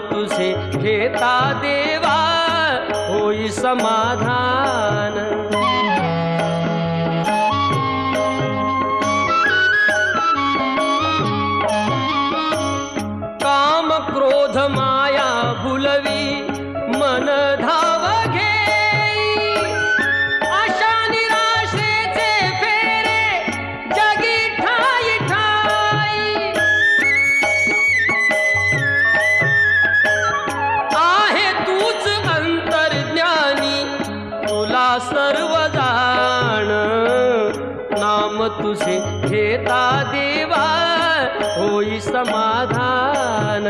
तुझे घेता देवा होई समाधान। काम क्रोध माया भुलवी मन धाव घेई, आशा निराशेचे फेरे जगी ठाई ठाई। आहे तूच अंतर्ज्ञानी तुला सर्व जाण, नाम तुझे घेता देवा होई समाधान।